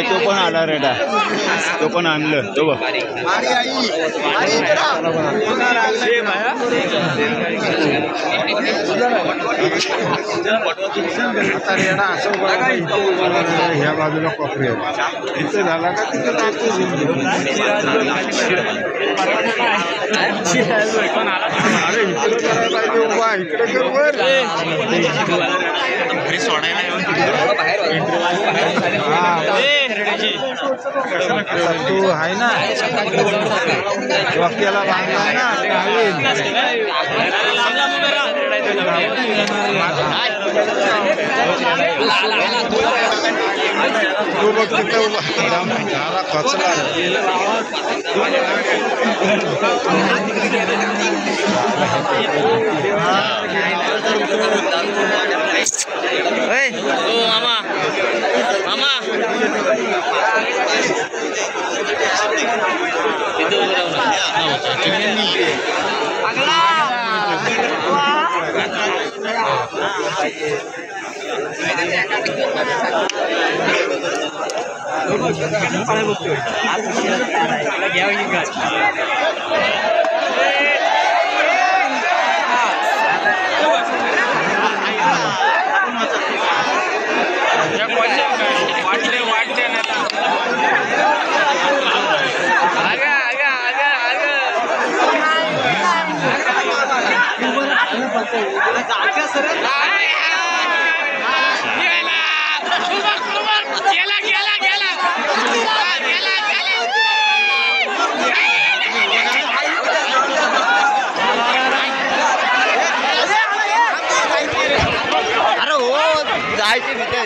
तो पण आला रेडा, तो पण आणलं तो बघ. आता रेडा असं ह्या बाजूला कोपरी आहे, इथे झाला का तिथे अरे इकडे करायला पाहिजे उभा, इकडे कर वर. तू आहे ना डोक्याला बांधलाय ना, तू बघ तिथे उभा झाला खचला. मामा मामा जायचे तिथे.